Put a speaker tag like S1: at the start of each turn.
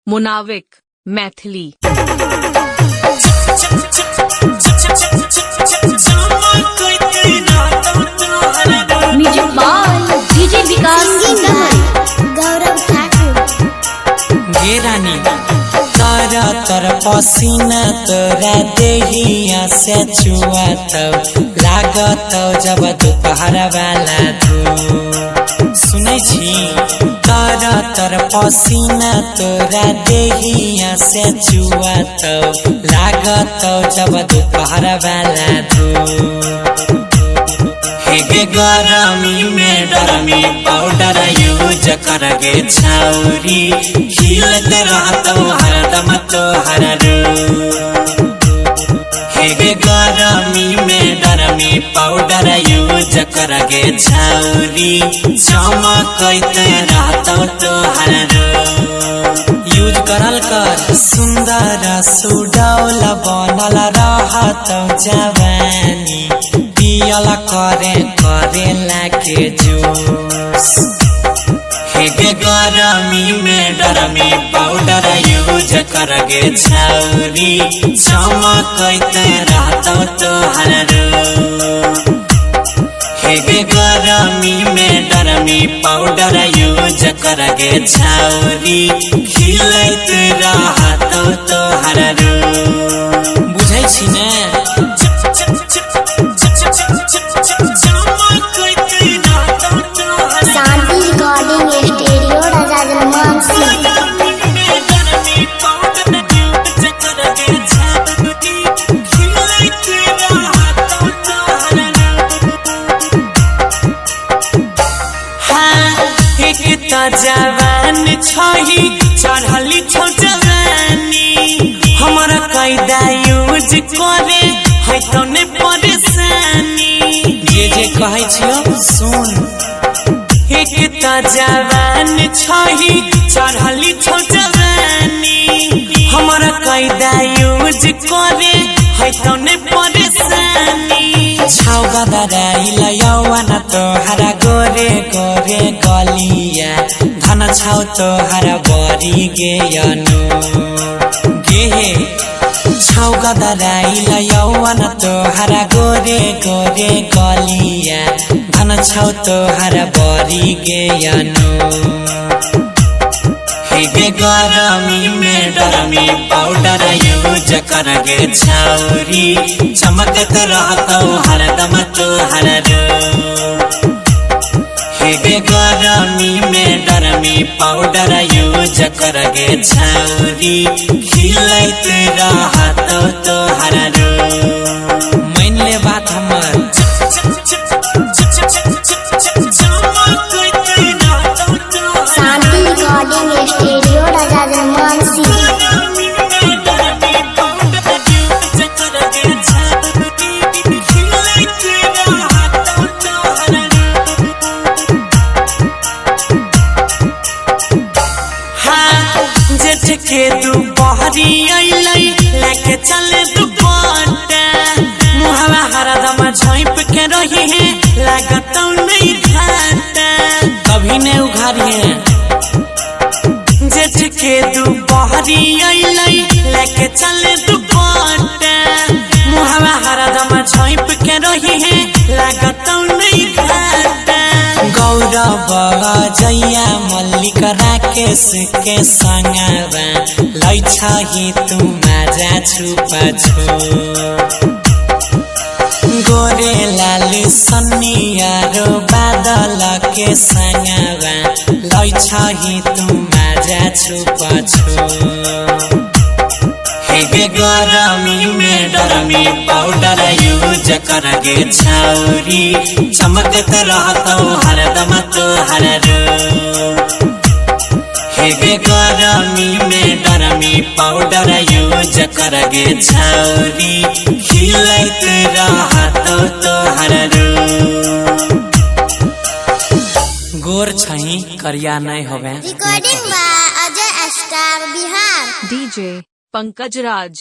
S1: मुनाविक Maithili.
S2: Music by DJ विकास गौरव ठाकुर।
S3: गे रानी तारा तर पसीना तोरा देहिया से छुआत लागत जब दोपहर वाला धूप सुनै छी। तारा तर पसीना तोरा देहिया से छुआत लागत जब दोपहर वाला धूप। हेगे गरमी में डरमी पाउडर यूज करगे छौरी खिलत रहतो हरदम तोहर रूप। हेगे गरमी में डरमी पाउडर यूज करगे छौरी चमकत रहतो तोहर रूप। यूज करल कर सुंदर सुडौल बनल रहतो जवानी पियला करे लाके जूस। हेगे गरमी में डरमी पाउडर यूज करगे छौरी चमकत रहतो तोहर रूप। हेगे गरमी में डरमी पाउडर यूज करगे छौरी खिलत रहतो तोहर रूप। बुझै छी ने?
S2: शांति रिकॉर्डिंग स्टूडियो राजा जनमानसी।
S3: जवान छही चढ़ली छो जवानी हमारा कायदा यूज करे है तो ने परेशानी। जे कहै छियो सुन। एक त जवान छही चढ़ली छो जवानी हमारा कायदा यूज करे है तो ने परेशानी। छाव गदराइल यौवन तोहरा गोरे गोरे गलिया धन छाव तोहरा बरी गेयनु गे। छाव गदराइल यौवन तोहरा गोरे गोरे गलिया धन छाव तोहरा बरी गेयनु। हेगे गरमी में डरमी पाउडर यूज करगे छौरी चमकत रहतो हरदम तोहर रूप। हेगे गरमी में डरमी पाउडर यूज करगे छौरी खिलत रहतो तोहर रूप। मान ले बात हमर।
S2: शांति रिकॉर्डिंग स्टूडियो राजा जनमानसी।
S3: जेठ के दुपहरी अइलै लेके चले दुपट्टा मुहवा हरदम झाँप के रही है लागत नहीं घाटा कभी नहीं उघारिए। जेठ के दुपहरी अइलै लेके चले दुपट्टा मुहवा हरदम झाँप के रही है लागत नहीं घाटा। गौरव जैया मल्लिक राकेश के संगवा लै छही तू माजा छुपा छो। गोरे लाल सन्नियारो बादल के संगवा लै छही तू माजा छुपा छो। हेगे गरमी में डरमी पाउडर यूज करगे छौरी चमकत रहतो हरदम तोहर रूप। हेगे गरमी में डरमी पाउडर यूज करगे छौरी खिलत रहतो तोहर रूप। गोर छही करिया नहीं होवे।
S2: Recording by Ajay star Bihar.
S1: DJ Pankaj Raj.